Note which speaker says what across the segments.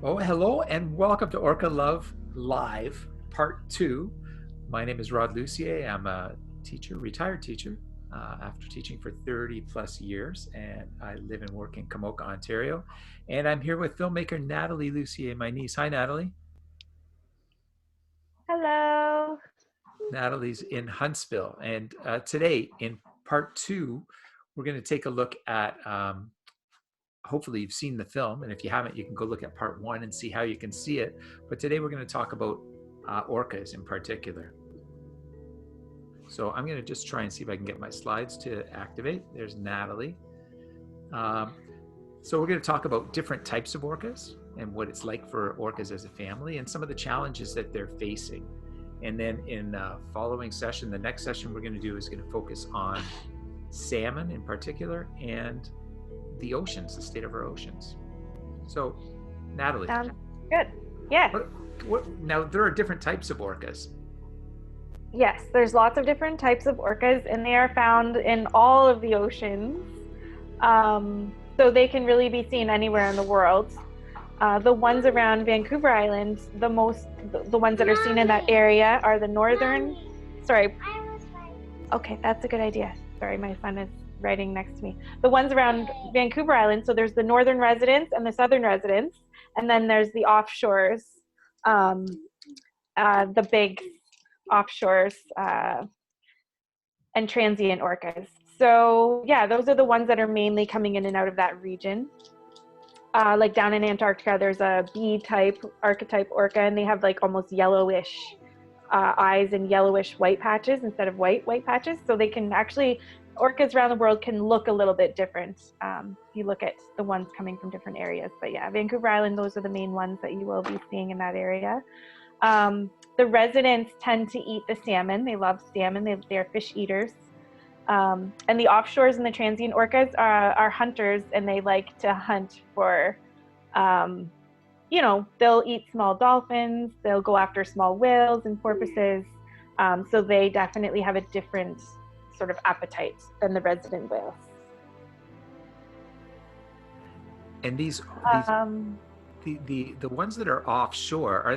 Speaker 1: Oh, hello and welcome to Orca Love Live, Part 2. My name is Rod Lucier. I'm a teacher, retired teacher, after teaching for 30 plus years, and I live and work in Kamoka, Ontario. And I'm here with filmmaker Natalie Lucier, my niece. Hi, Natalie.
Speaker 2: Hello.
Speaker 1: Natalie's in Huntsville. And today, in Part 2, we're going to take a look at hopefully you've seen the film, and if you haven't, you can go look at part 1 and see how you can see it. But today we're going to talk about orcas in particular. So I'm going to just try and see if I can get my slides to activate. There's Natalie. So we're going to talk about different types of orcas and what it's like for orcas as a family and some of the challenges that they're facing. And then in following session, the next session we're going to do is going to focus on salmon in particular and the oceans, the state of our oceans. So, Natalie.
Speaker 2: Sounds good. Yes.
Speaker 1: Now, there are different types of orcas.
Speaker 2: Yes, there's lots of different types of orcas, and they are found in all of the oceans. So they can really be seen anywhere in the world. The ones around Vancouver Island, the ones that are seen in that area are the northern. Sorry. Okay, that's a good idea. Sorry, my son is writing next to me. The ones around Vancouver Island, so there's the northern residents and the southern residents, and then there's the offshores, the big offshores and transient orcas. So yeah, those are the ones that are mainly coming in and out of that region. Like down in Antarctica, there's a B-type archetype orca, and they have like almost yellowish eyes and yellowish white patches instead of white patches. So they can actually, orcas around the world can look a little bit different if you look at the ones coming from different areas. But yeah, Vancouver Island, those are the main ones that you will be seeing in that area. The residents tend to eat the salmon. They love salmon. They're fish eaters. And the offshores and the transient orcas are hunters, and they like to hunt for, they'll eat small dolphins, they'll go after small whales and porpoises. So they definitely have a different sort of appetite than the resident whales.
Speaker 1: And the ones that are offshore, are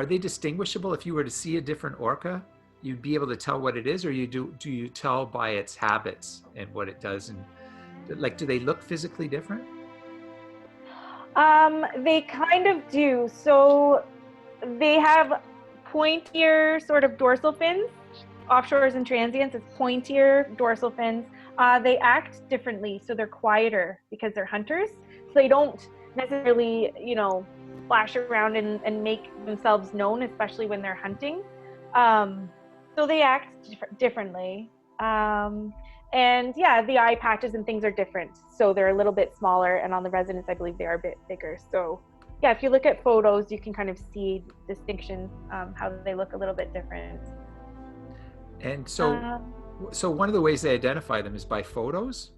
Speaker 1: they distinguishable? If you were to see a different orca, you'd be able to tell what it is, or do you tell by its habits and what it does? And do they look physically different?
Speaker 2: They kind of do. So they have pointier sort of dorsal fins. Offshores and transients, it's pointier dorsal fins. They act differently, so they're quieter because they're hunters. So they don't necessarily, flash around and make themselves known, especially when they're hunting. So they act differently. And yeah, the eye patches and things are different. So they're a little bit smaller, and on the residents, I believe they are a bit bigger. So yeah, if you look at photos, you can kind of see distinctions, how they look a little bit different.
Speaker 1: And so one of the ways they identify them is by photos.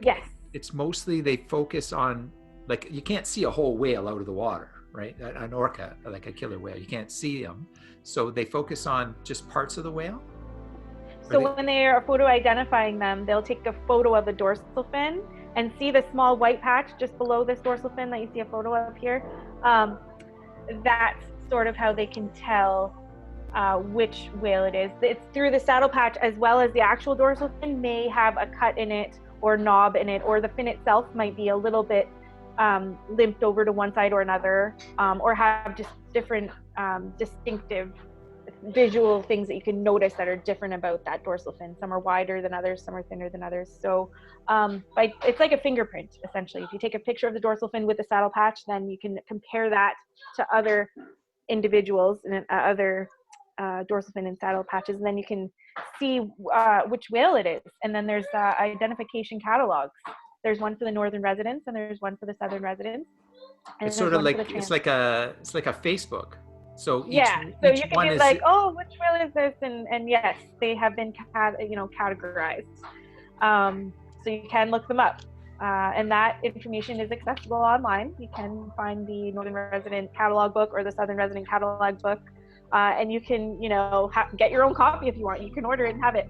Speaker 2: Yes.
Speaker 1: It's mostly they focus on, like, you can't see a whole whale out of the water, right? An orca, like a killer whale, you can't see them. So they focus on just parts of the whale?
Speaker 2: So when they are photo identifying them, they'll take a photo of the dorsal fin and see the small white patch just below this dorsal fin that you see a photo of here. That's sort of how they can tell which whale it is. It's through the saddle patch, as well as the actual dorsal fin may have a cut in it or knob in it, or the fin itself might be a little bit limped over to one side or another, or have just different distinctive visual things that you can notice that are different about that dorsal fin. Some are wider than others, some are thinner than others. So it's like a fingerprint, essentially. If you take a picture of the dorsal fin with the saddle patch, then you can compare that to other individuals and other dorsal fin and saddle patches, and then you can see which whale it is. And then there's identification catalogs. There's one for the northern residents, and there's one for the southern residents. And
Speaker 1: it's sort of like it's like a Facebook. So
Speaker 2: each you can be like, oh, which whale is this? And yes, they have been categorized. So you can look them up. And that information is accessible online. You can find the Northern Resident Catalog book or the Southern Resident Catalog book And you can, get your own copy if you want. You can order it and have it.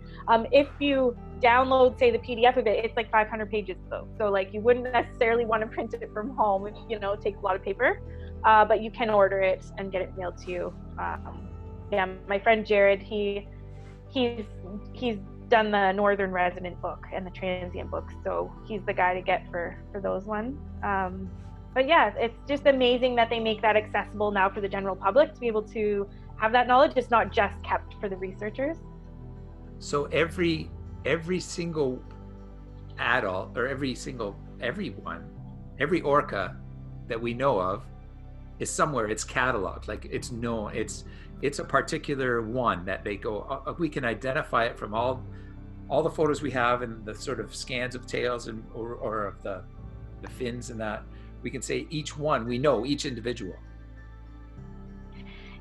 Speaker 2: If you download, say, the PDF of it, it's like 500 pages though. So like you wouldn't necessarily want to print it from home, if, it takes a lot of paper. But you can order it and get it mailed to you. Yeah, my friend Jared, he's done the Northern Resident book and the Transient book, so he's the guy to get for those ones. But yeah, it's just amazing that they make that accessible now for the general public to be able to have that knowledge. It's not just kept for the researchers.
Speaker 1: So every single adult, or everyone, every orca that we know of is somewhere, it's cataloged, like it's known, it's a particular one that they go, we can identify it from all the photos we have and the sort of scans of tails and or of the fins, and that we can say each one, we know each individual.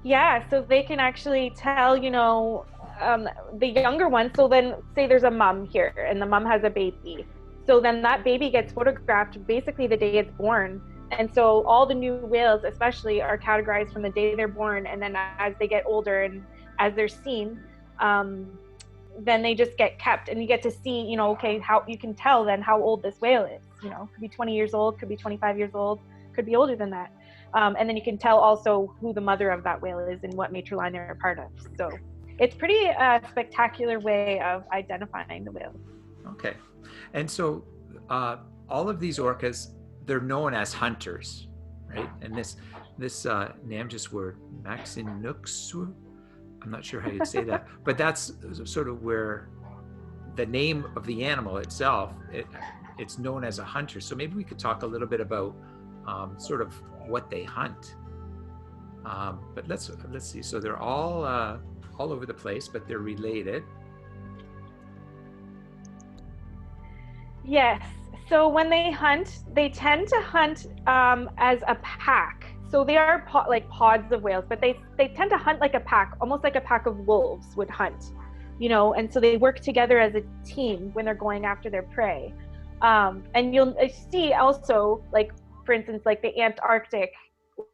Speaker 2: Yeah, so they can actually tell, the younger one. So then say there's a mom here and the mom has a baby. So then that baby gets photographed basically the day it's born. And so all the new whales especially are categorized from the day they're born, and then as they get older and as they're seen, then they just get kept, and you get to see, okay, how you can tell then how old this whale is. Could be 20 years old, could be 25 years old, could be older than that. And then you can tell also who the mother of that whale is and what matrix line they're a part of. So it's pretty spectacular way of identifying the whales.
Speaker 1: Okay. And so all of these orcas, they're known as hunters, right? And this Namgis word, Maxinuxu, I'm not sure how you'd say that, but that's sort of where the name of the animal itself, it's known as a hunter. So maybe we could talk a little bit about sort of what they hunt. But let's see. So they're all over the place, but they're related.
Speaker 2: Yes. So when they hunt, they tend to hunt as a pack. So they are like pods of whales, but they tend to hunt like a pack, almost like a pack of wolves would hunt, and so they work together as a team when they're going after their prey. And you'll see also, like, for instance, like the Antarctic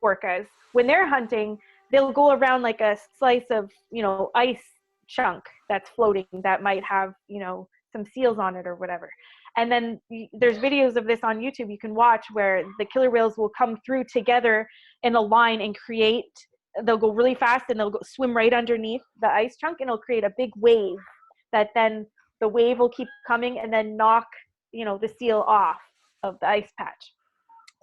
Speaker 2: orcas, when they're hunting, they'll go around like a slice of, ice chunk that's floating that might have, some seals on it or whatever. And then there's videos of this on YouTube you can watch where the killer whales will come through together in a line and they'll go really fast and they'll swim right underneath the ice chunk, and it'll create a big wave that then the wave will keep coming and then knock, the seal off of the ice patch.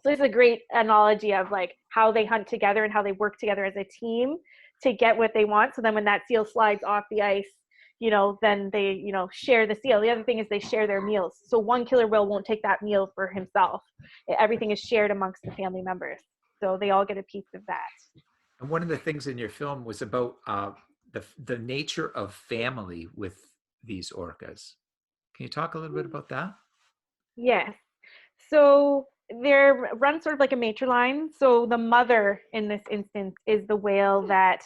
Speaker 2: So it's a great analogy of like how they hunt together and how they work together as a team to get what they want. So then when that seal slides off the ice, then they, share the seal. The other thing is they share their meals. So one killer whale won't take that meal for himself. Everything is shared amongst the family members. So they all get a piece of that.
Speaker 1: And one of the things in your film was about the nature of family with these orcas. Can you talk a little bit about that?
Speaker 2: Yes. So they're run sort of like a matriline. So the mother in this instance is the whale that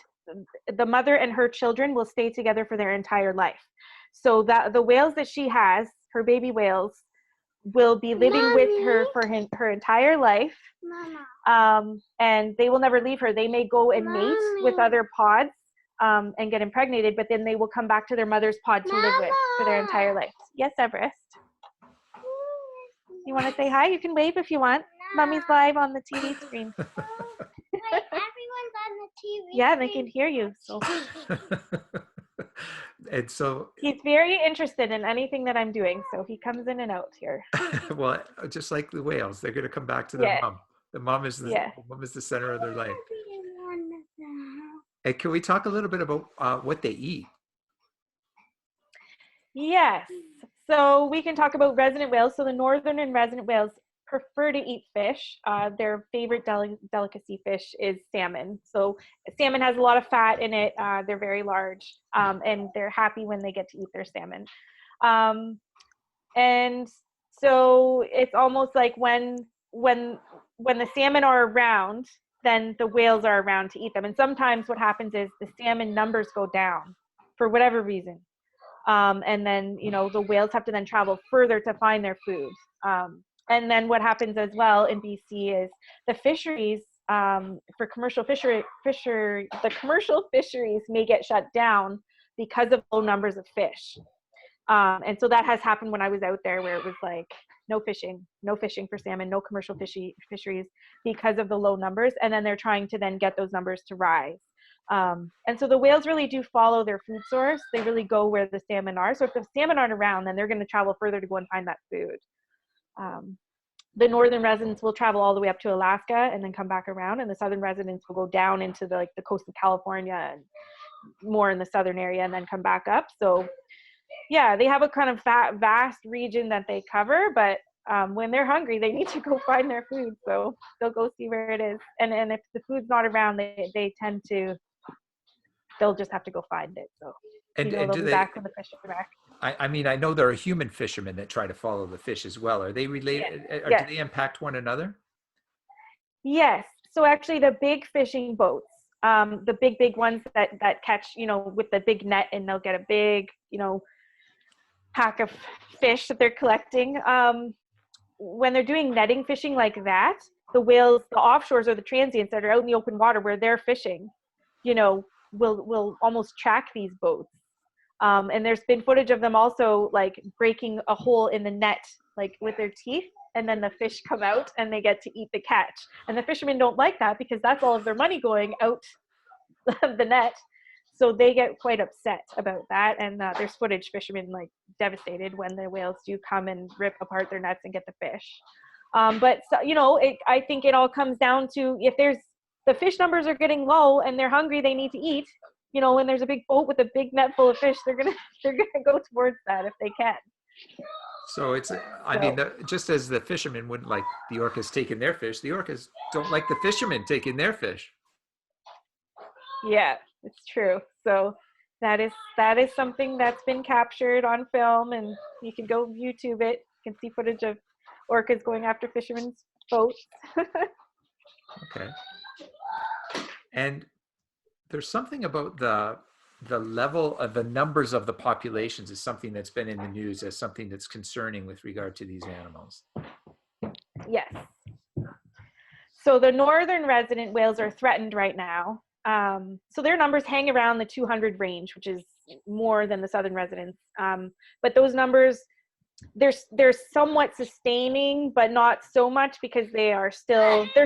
Speaker 2: the mother and her children will stay together for their entire life. So that the whales that she has, her baby whales, will be living Mommy. With her for her entire life. And they will never leave her. They may go and Mommy. Mate with other pods and get impregnated, but then they will come back to their mother's pod to live with for their entire life. Yes, Everest? You want to say hi? You can wave if you want. No. Mommy's live on the TV screen.
Speaker 3: Wait, everyone's on the TV
Speaker 2: Yeah,
Speaker 3: screen.
Speaker 2: they can hear you. So.
Speaker 1: And so
Speaker 2: he's very interested in anything that I'm doing, so he comes in and out here.
Speaker 1: Well, just like the whales, they're going to come back to their mom. The mom is the center of their life. And can we talk a little bit about what they eat?
Speaker 2: Yes. So we can talk about resident whales. So the northern and resident whales prefer to eat fish. Their favorite delicacy fish is salmon. So salmon has a lot of fat in it. They're very large, and they're happy when they get to eat their salmon. And so it's almost like when the salmon are around, then the whales are around to eat them. And sometimes what happens is the salmon numbers go down for whatever reason. And then, the whales have to then travel further to find their food. And then what happens as well in BC is the fisheries for commercial the commercial fisheries may get shut down because of low numbers of fish. And so that has happened when I was out there, where it was like no fishing for salmon, no commercial fisheries because of the low numbers. And then they're trying to then get those numbers to rise. And so the whales really do follow their food source. They really go where the salmon are. So if the salmon aren't around, then they're going to travel further to go and find that food. The northern residents will travel all the way up to Alaska and then come back around, and the southern residents will go down into the coast of California and more in the southern area and then come back up. So yeah, they have a kind of vast region that they cover, but when they're hungry, they need to go find their food. So they'll go see where it is. And if the food's not around, they'll just have to go find it. So,
Speaker 1: And
Speaker 2: they'll be back when the fish are back.
Speaker 1: I mean, I know there are human fishermen that try to follow the fish as well. Are they related?
Speaker 2: Yes.
Speaker 1: Or
Speaker 2: Yes.
Speaker 1: do they impact one another?
Speaker 2: Yes. So actually the big fishing boats, the big ones that catch, with the big net, and they'll get a big, pack of fish that they're collecting. When they're doing netting fishing like that, the whales, the offshores or the transients that are out in the open water where they're fishing, will almost track these boats. And there's been footage of them also like breaking a hole in the net, like with their teeth, and then the fish come out and they get to eat the catch. And the fishermen don't like that because that's all of their money going out the net. So they get quite upset about that. And there's footage, fishermen like devastated when the whales do come and rip apart their nets and get the fish. But so, I think it all comes down to, if the fish numbers are getting low and they're hungry, they need to eat. When there's a big boat with a big net full of fish, they're gonna go towards that if they can.
Speaker 1: So I mean, just as the fishermen wouldn't like the orcas taking their fish, the orcas don't like the fishermen taking their fish.
Speaker 2: Yeah, it's true. So that is something that's been captured on film, and you can go YouTube it. You can see footage of orcas going after fishermen's boats.
Speaker 1: Okay. And there's something about the level of the numbers of the populations is something that's been in the news as something that's concerning with regard to these animals.
Speaker 2: Yes. So the northern resident whales are threatened right now. So their numbers hang around the 200 range, which is more than the southern residents. But those numbers, they're somewhat sustaining, but not so much, because they're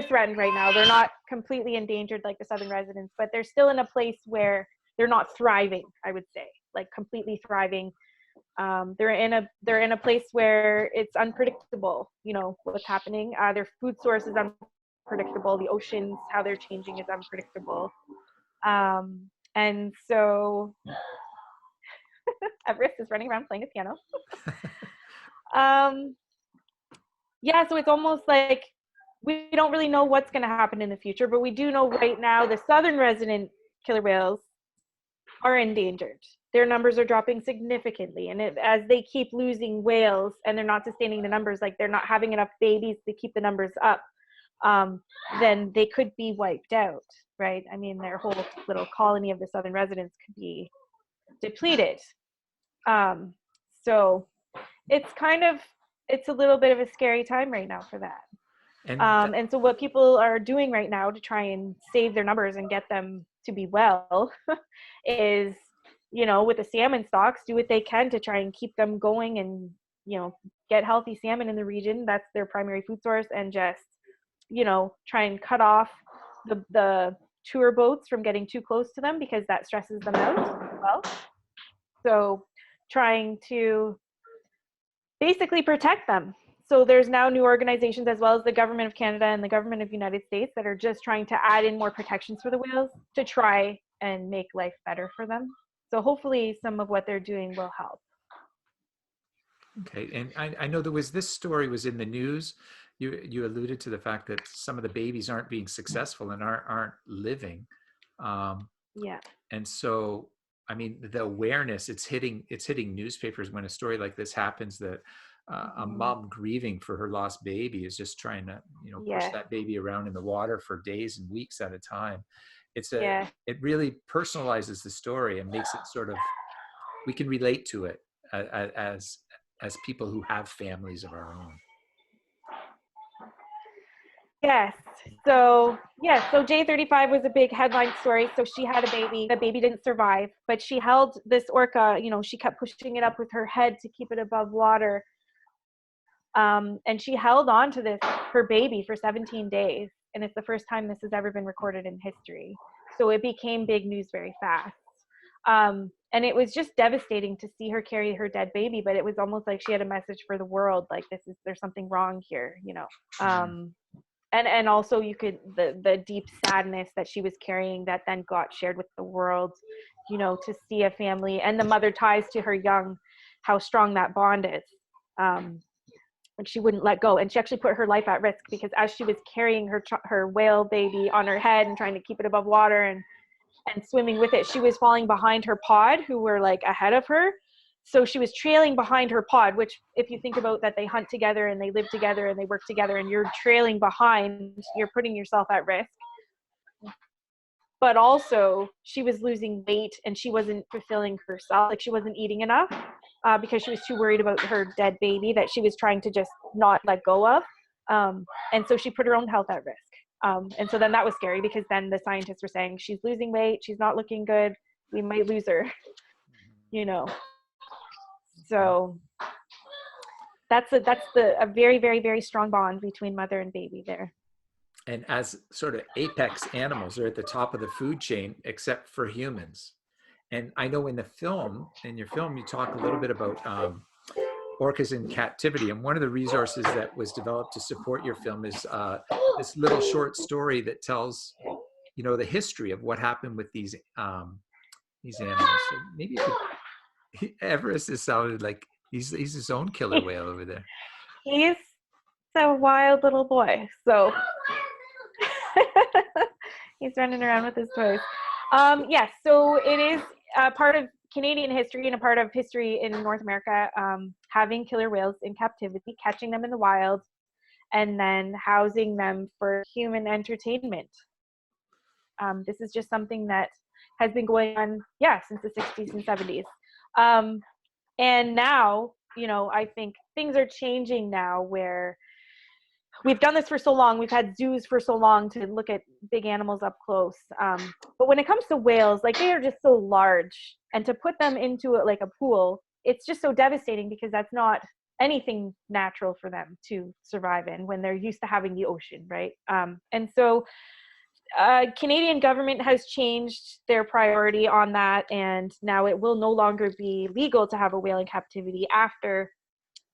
Speaker 2: threatened right now. They're not completely endangered like the southern residents, but they're still in a place where they're not thriving, I would say, like completely thriving. They're in a place where it's unpredictable, what's happening. Their food source is unpredictable. The oceans, how they're changing, is unpredictable. And so Everest is running around playing a piano. Yeah, so it's almost like we don't really know what's going to happen in the future, but we do know right now the southern resident killer whales are endangered. Their numbers are dropping significantly, and as they keep losing whales and they're not sustaining the numbers, like they're not having enough babies to keep the numbers up, then they could be wiped out, right? I mean, their whole little colony of the southern residents could be depleted. So it's a little bit of a scary time right now for that. And so what people are doing right now to try and save their numbers and get them to be well is, with the salmon stocks, do what they can to try and keep them going and, get healthy salmon in the region. That's their primary food source. And just, try and cut off the tour boats from getting too close to them, because that stresses them out as well. So trying to basically protect them. So there's now new organizations, as well as the government of Canada and the government of the United States, that are just trying to add in more protections for the whales to try and make life better for them. So hopefully some of what they're doing will help.
Speaker 1: Okay, and I know this story was in the news. You alluded to the fact that some of the babies aren't being successful and aren't living.
Speaker 2: Yeah.
Speaker 1: And so, I mean, the awareness, it's hitting newspapers when a story like this happens, that a mom grieving for her lost baby is just trying to, push that baby around in the water for days and weeks at a time. It really personalizes the story and makes it sort of, we can relate to it as people who have families of our own.
Speaker 2: Yes. So Yeah, so J35 was a big headline story. So she had a baby. The baby didn't survive, but she held this orca, she kept pushing it up with her head to keep it above water. And she held on to her baby for 17 days. And it's the first time this has ever been recorded in history. So it became big news very fast. And it was just devastating to see her carry her dead baby, but it was almost like she had a message for the world, like there's something wrong here, and also you could the deep sadness that she was carrying that then got shared with the world, to see a family and the mother ties to her young, how strong that bond is. And she wouldn't let go, and she actually put her life at risk because as she was carrying her whale baby on her head and trying to keep it above water and swimming with it, she was falling behind her pod who were like ahead of her. So she was trailing behind her pod, which if you think about that, they hunt together and they live together and they work together, and you're trailing behind, you're putting yourself at risk. But also she was losing weight and she wasn't fulfilling herself, like she wasn't eating enough because she was too worried about her dead baby that she was trying to just not let go of. And so she put her own health at risk. And so then that was scary because then the scientists were saying she's losing weight, she's not looking good, we might lose her, you know. So that's a very, very, very strong bond between mother and baby there.
Speaker 1: And as sort of apex animals, they're at the top of the food chain, except for humans. And I know in your film, you talk a little bit about orcas in captivity. And one of the resources that was developed to support your film is this little short story that tells, the history of what happened with these animals. So maybe Everest has sounded like he's his own killer whale over there.
Speaker 2: He's a wild little boy, so he's running around with his toys. Yes, so it is a part of Canadian history and a part of history in North America, having killer whales in captivity, catching them in the wild, and then housing them for human entertainment. This is just something that has been going on, since the 60s and 70s. And now, I think things are changing now where we've done this for so long. We've had zoos for so long to look at big animals up close. But when it comes to whales, like they are just so large, and to put them into like a pool, it's just so devastating because that's not anything natural for them to survive in when they're used to having the ocean, right? And so Canadian government has changed their priority on that, and now it will no longer be legal to have a whale in captivity after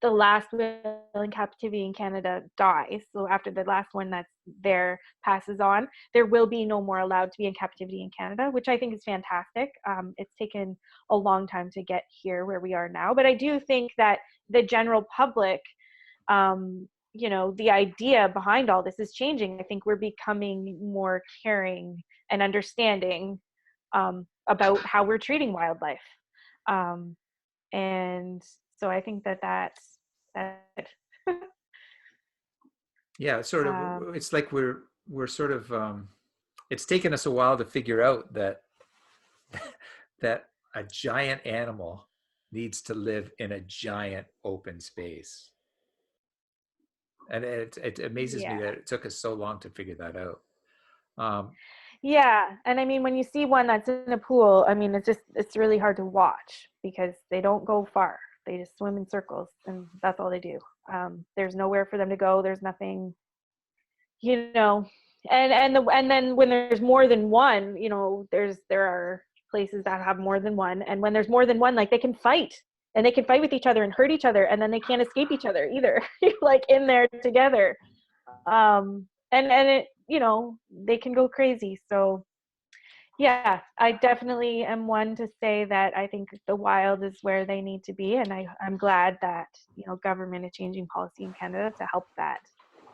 Speaker 2: the last whale in captivity in Canada dies. So after the last one that's there passes on, there will be no more allowed to be in captivity in Canada, which I think is fantastic. It's taken a long time to get here where we are now, but I do think that the general public, the idea behind all this is changing. I think we're becoming more caring and understanding about how we're treating wildlife. And so I think that's
Speaker 1: Yeah, sort of. It's like we're sort of. It's taken us a while to figure out that that a giant animal needs to live in a giant open space, and it amazes me that it took us so long to figure that out.
Speaker 2: Yeah, and I mean, when you see one that's in a pool, I mean, it's really hard to watch because they don't go far. They just swim in circles, and that's all they do. There's nowhere for them to go. There's nothing, and then when there's more than one, there are places that have more than one, and when there's more than one, like they can fight, and they can fight with each other and hurt each other, and then they can't escape each other either. Like in there together, and it, they can go crazy. So yeah, I definitely am one to say that I think the wild is where they need to be, and I'm glad that government is changing policy in Canada to help that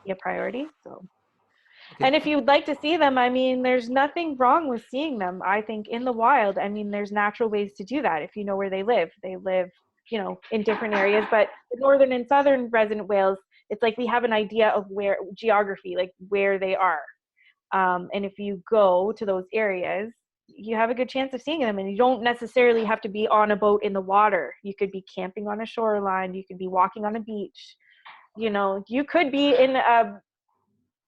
Speaker 2: be a priority. So,
Speaker 1: Okay.
Speaker 2: and if you'd like to see them, I mean, there's nothing wrong with seeing them. I think in the wild, I mean, there's natural ways to do that if you know where they live. They live, in different areas, but the northern and southern resident whales, it's like we have an idea of where geography, like where they are. And if you go to those areas, you have a good chance of seeing them, and you don't necessarily have to be on a boat in the water. You could be camping on a shoreline. You could be walking on a beach. You could be in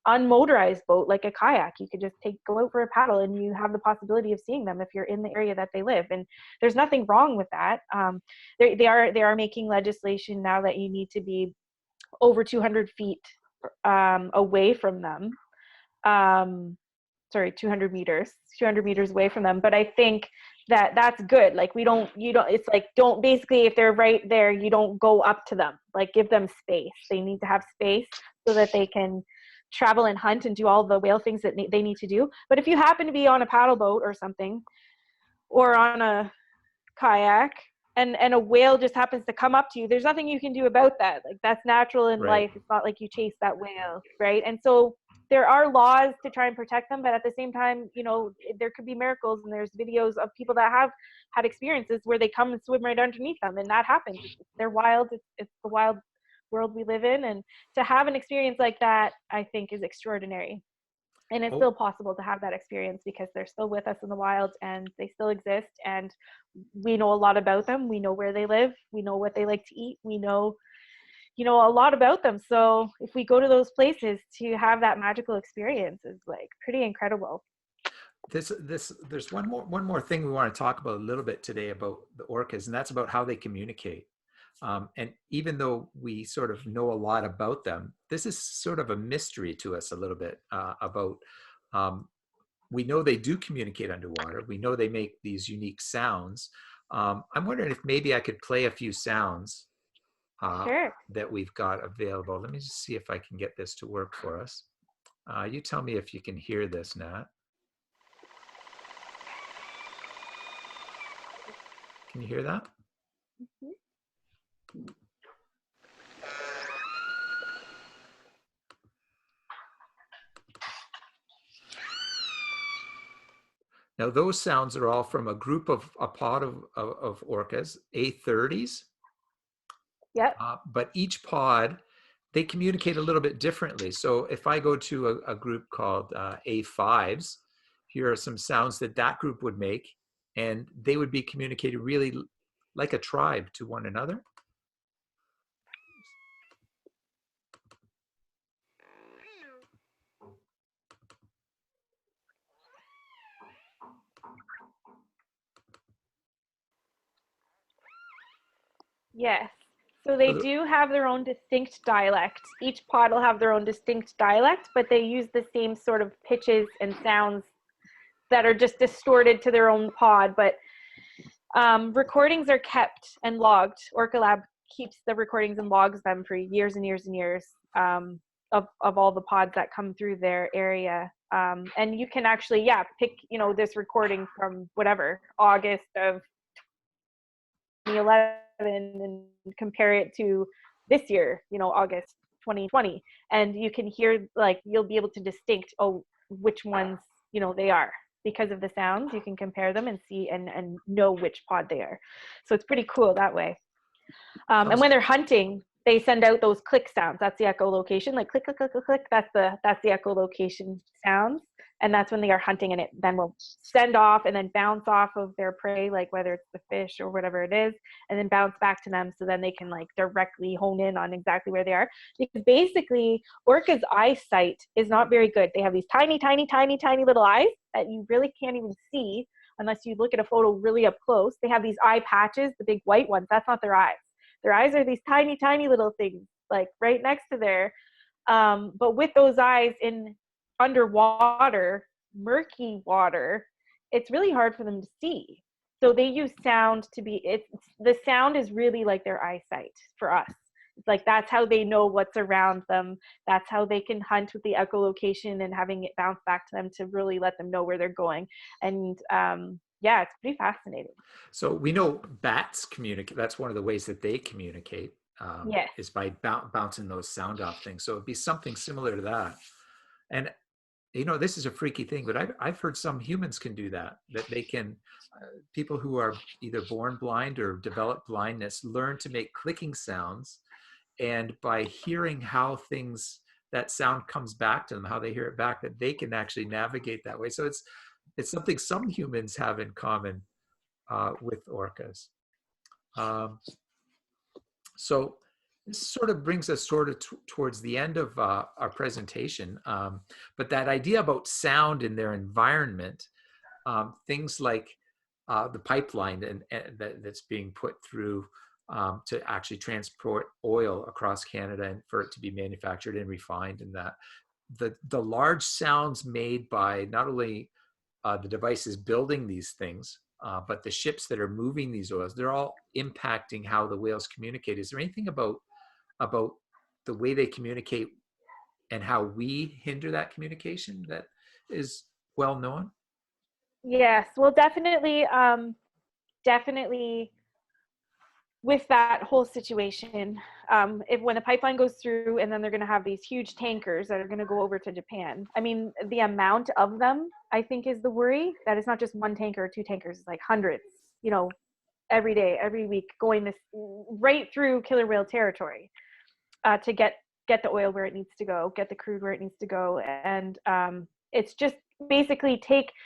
Speaker 2: unmotorized boat like a kayak. You could just go out for a paddle, and you have the possibility of seeing them if you're in the area that they live. And there's nothing wrong with that. They are making legislation now that you need to be over 200 feet away from them. Sorry, 200 meters away from them. But I think that that's good. Like, it's like, don't, basically, if they're right there, you don't go up to them. Like, give them space. They need to have space so that they can travel and hunt and do all the whale things that they need to do. But if you happen to be on a paddle boat or something, or on a kayak, and a whale just happens to come up to you, there's nothing you can do about that. Like, that's natural in
Speaker 1: Right.
Speaker 2: life. It's not like you chase that whale, right? And so there are laws to try and protect them, but at the same time, there could be miracles, and there's videos of people that have had experiences where they come and swim right underneath them, and that happens. They're wild. It's the wild world we live in, and to have an experience like that, I think, is extraordinary. And it's
Speaker 1: Oh,
Speaker 2: still possible to have that experience because they're still with us in the wild, and they still exist, and we know a lot about them. We know where they live. We know what they like to eat. We know a lot about them. So if we go to those places, to have that magical experience is like pretty incredible.
Speaker 1: there's one more thing we want to talk about a little bit today about the orcas, and that's about how they communicate. And even though we sort of know a lot about them, this is sort of a mystery to us a little bit about. We know they do communicate underwater. We know they make these unique sounds. I'm wondering if maybe I could play a few sounds
Speaker 2: Sure.
Speaker 1: that we've got available. Let me just see if I can get this to work for us. You tell me if you can hear this, Nat. Can you hear that?
Speaker 2: Mhm.
Speaker 1: Now, those sounds are all from a pod of orcas, A30s,
Speaker 2: Yep.
Speaker 1: but each pod, they communicate a little bit differently. So if I go to a group called A5s, here are some sounds that group would make, and they would be communicating really like a tribe to one another.
Speaker 2: Yes. So they
Speaker 1: So
Speaker 2: do have their own distinct dialect. Each pod will have their own distinct dialect, but they use the same sort of pitches and sounds that are just distorted to their own pod. But recordings are kept and logged. Orca Lab keeps the recordings and logs them for years and years and years, of all the pods that come through their area. And you can actually, pick, this recording from whatever, August of 2011, and compare it to this year, August 2020. And you can hear, like, you'll be able to distinct, which ones, they are. Because of the sounds, you can compare them and see and know which pod they are. So it's pretty cool that way. And when they're hunting, they send out those click sounds. That's the echolocation, like click, click, click, click, click. That's the echolocation sounds. And that's when they are hunting, and it then will send off and then bounce off of their prey, like whether it's the fish or whatever it is, and then bounce back to them. So then they can like directly hone in on exactly where they are. Because basically, orca's eyesight is not very good. They have these tiny, tiny, tiny, tiny little eyes that you really can't even see unless you look at a photo really up close. They have these eye patches, the big white ones. That's not their eyes. Their eyes are these tiny, tiny little things, like right next to there. But with those eyes in underwater, murky water, it's really hard for them to see. So they use sound to be, the sound is really like their eyesight for us. It's like, that's how they know what's around them. That's how they can hunt with the echolocation and having it bounce back to them to really let them know where they're going. And it's pretty fascinating.
Speaker 1: So we know bats communicate. That's one of the ways that they communicate,
Speaker 2: Yes.
Speaker 1: is by bouncing those sound off things. So it'd be something similar to that. And this is a freaky thing, but I've heard some humans can do that. That they can, people who are either born blind or develop blindness, learn to make clicking sounds, and by hearing how that sound comes back to them, how they hear it back, that they can actually navigate that way. So it's something some humans have in common with orcas. So this sort of brings us sort of towards the end of our presentation. But that idea about sound in their environment, things like the pipeline that's being put through to actually transport oil across Canada and for it to be manufactured and refined, and that the large sounds made by not only the devices building these things, but the ships that are moving these oils, they're all impacting how the whales communicate. Is there anything about the way they communicate and how we hinder that communication that is well known?
Speaker 2: Yes, well, definitely with that whole situation, if when the pipeline goes through and then they're going to have these huge tankers that are going to go over to Japan. I mean, the amount of them, I think, is the worry. That it's not just one tanker or two tankers, it's like hundreds, you know, every day, every week, going this right through killer whale territory to get the oil where it needs to go, get the crude where it needs to go, and it's just basically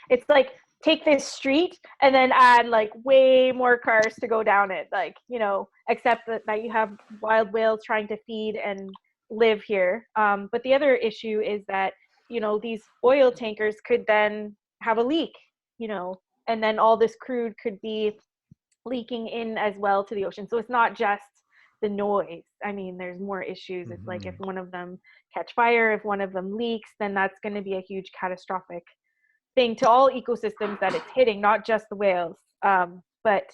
Speaker 2: it's like take this street and then add like way more cars to go down it, like, you know, except that you have wild whales trying to feed and live here. But the other issue is that, you know, these oil tankers could then have a leak, you know, and then all this crude could be leaking in as well to the ocean. So it's not just the noise. I mean, there's more issues. It's like if one of them catch fire, if one of them leaks, then that's going to be a huge catastrophic thing to all ecosystems that it's hitting, not just the whales. But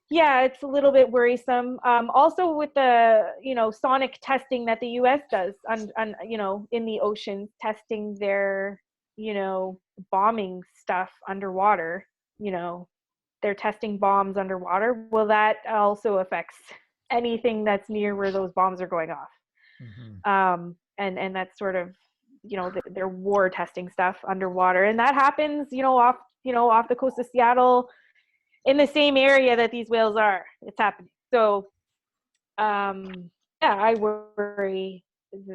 Speaker 2: yeah, it's a little bit worrisome. Also with the, you know, sonic testing that the US does on you know, in the oceans, testing their, you know, bombing stuff underwater, you know, they're testing bombs underwater. Well, that also affects anything that's near where those bombs are going off. And that's sort of, you know, they're war testing stuff underwater, and that happens, you know, off the coast of Seattle, in the same area that these whales are. It's happening. So, yeah, I worry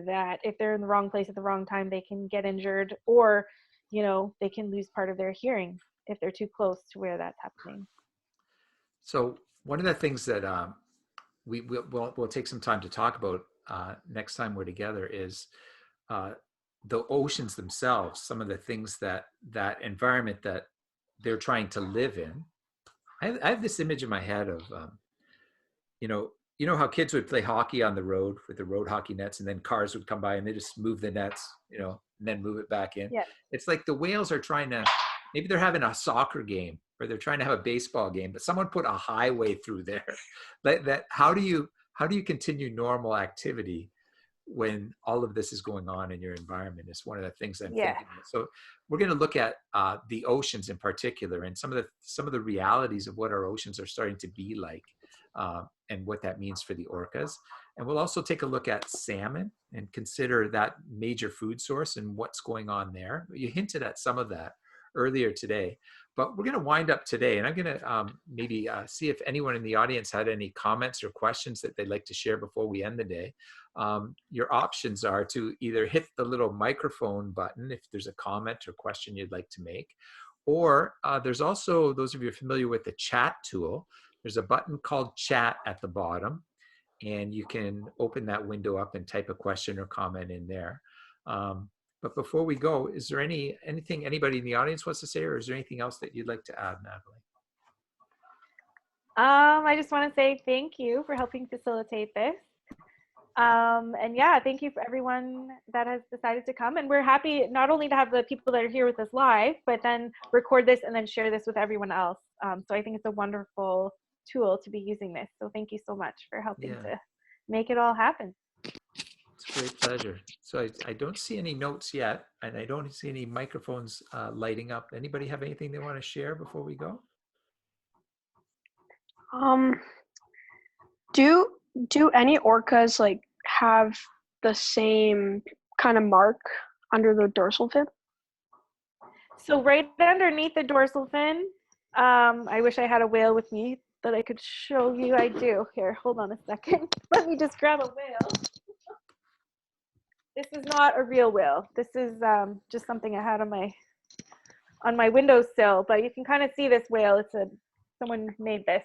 Speaker 2: that if they're in the wrong place at the wrong time, they can get injured, or, you know, they can lose part of their hearing if they're too close to where that's happening.
Speaker 1: So one of the things that we'll take some time to talk about next time we're together is the oceans themselves. Some of the things that environment that they're trying to live in. I have this image in my head of you know how kids would play hockey on the road with the road hockey nets, and then cars would come by and they just move the nets, you know, and then move it back in.
Speaker 2: Yeah.
Speaker 1: It's like the whales are trying to, maybe they're having a soccer game or they're trying to have a baseball game, but someone put a highway through there. That how do you continue normal activity when all of this is going on in your environment is one of the things I'm
Speaker 2: Yeah.
Speaker 1: thinking of. So we're going to look at the oceans in particular and some of the realities of what our oceans are starting to be like, and what that means for the orcas. And we'll also take a look at salmon and consider that major food source and what's going on there. You hinted at some of that earlier today, but we're going to wind up today, and I'm going to maybe see if anyone in the audience had any comments or questions that they'd like to share before we end the day. Your options are to either hit the little microphone button if there's a comment or question you'd like to make, or there's also, those of you familiar with the chat tool, there's a button called chat at the bottom, and you can open that window up and type a question or comment in there. But before we go, is there anything anybody in the audience wants to say, or is there anything else that you'd like to add, Natalie?
Speaker 2: I just want to say thank you for helping facilitate this. And yeah, thank you for everyone that has decided to come. And we're happy not only to have the people that are here with us live, but then record this and then share this with everyone else. So I think it's a wonderful tool to be using this. So thank you so much for helping to make it all happen.
Speaker 1: It's a great pleasure. So I don't see any notes yet, and I don't see any microphones lighting up. Anybody have anything they want to share before we go?
Speaker 4: Do any orcas like have the same kind of mark under the dorsal fin?
Speaker 2: So right underneath the dorsal fin, I wish I had a whale with me that I could show you. I do. Here, hold on a second. Let me just grab a whale. This is not a real whale. This is just something I had on my windowsill, but you can kind of see this whale. Someone made this.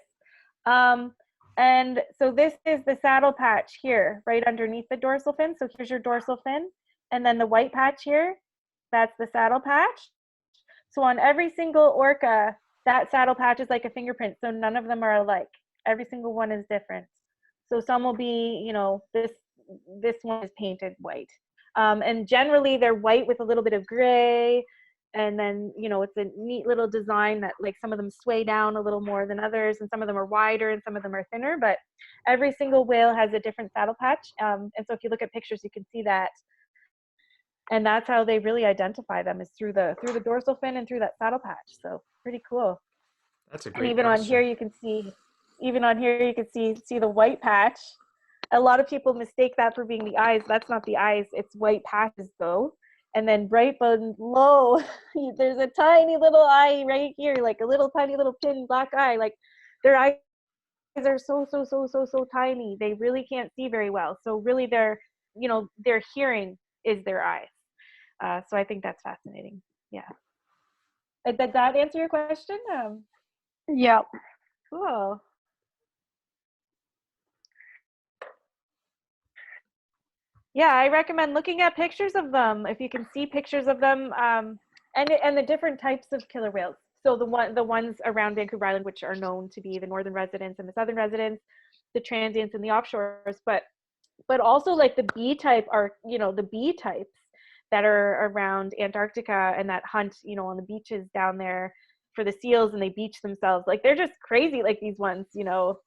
Speaker 2: And so this is the saddle patch here, right underneath the dorsal fin. So here's your dorsal fin. And then the white patch here, that's the saddle patch. So on every single orca, that saddle patch is like a fingerprint. So none of them are alike. Every single one is different. So some will be, you know, this one is painted white. And generally they're white with a little bit of gray. And then, you know, it's a neat little design that like some of them sway down a little more than others, and some of them are wider and some of them are thinner, but every single whale has a different saddle patch. And so if you look at pictures, you can see that. And that's how they really identify them, is through the dorsal fin and through that saddle patch. So pretty cool.
Speaker 1: That's a
Speaker 2: And
Speaker 1: great
Speaker 2: even on here
Speaker 1: question.
Speaker 2: you can see, see the white patch. A lot of people mistake that for being the eyes. That's not the eyes, it's white patches though. And then right below, there's a tiny little eye right here, like a little tiny little pin black eye. Like their eyes are so tiny. They really can't see very well. So really their, you know, their hearing is their eyes. So I think that's fascinating. Yeah. Did that answer your question?
Speaker 4: Yeah.
Speaker 2: Cool. Yeah, I recommend looking at pictures of them if you can see pictures of them, and the different types of killer whales. So the ones around Vancouver Island, which are known to be the northern residents and the southern residents, the transients and the offshores, but also like the bee type are, you know, the bee types that are around Antarctica and that hunt, you know, on the beaches down there for the seals, and they beach themselves. Like they're just crazy, like these ones, you know.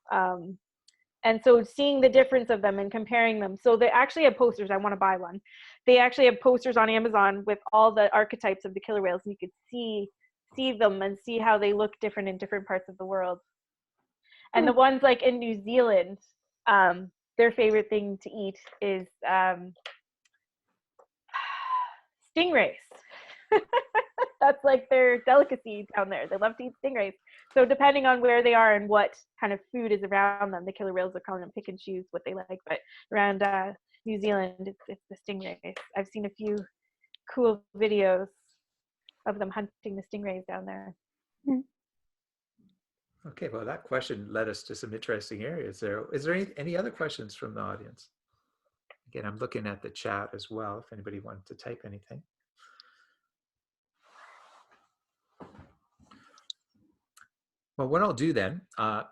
Speaker 2: And so seeing the difference of them and comparing them. So they actually have posters. I want to buy one. They actually have posters on Amazon with all the archetypes of the killer whales, and you could see them and see how they look different in different parts of the world. And the ones like in New Zealand, their favorite thing to eat is stingrays. That's like their delicacy down there. They love to eat stingrays. So depending on where they are and what kind of food is around them, the killer whales are calling them pick and choose what they like. But around New Zealand, it's the stingrays. I've seen a few cool videos of them hunting the stingrays down there.
Speaker 1: Okay, well, that question led us to some interesting areas there. Is there any other questions from the audience? Again, I'm looking at the chat as well, if anybody wanted to type anything. Well, what I'll do then,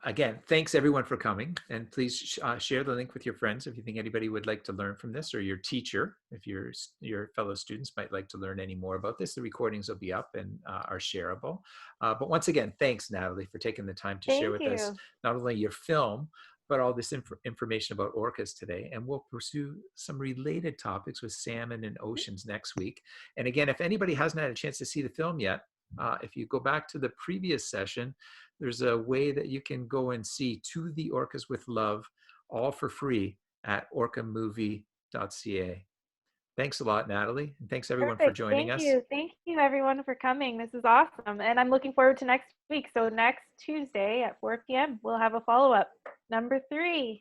Speaker 1: again, thanks everyone for coming, and please share the link with your friends if you think anybody would like to learn from this, or your teacher, if your fellow students might like to learn any more about this. The recordings will be up and are shareable. But once again, thanks, Natalie, for taking the time to share with us not only your film, but all this information about orcas today. And we'll pursue some related topics with salmon and oceans next week. And again, if anybody hasn't had a chance to see the film yet, if you go back to the previous session, there's a way that you can go and see To The Orcas with Love, all for free at orcamovie.ca. Thanks a lot, Natalie. And thanks everyone for joining us.
Speaker 2: Thank you everyone for coming. This is awesome. And I'm looking forward to next week. So next Tuesday at 4 p.m., we'll have a follow-up, number 3.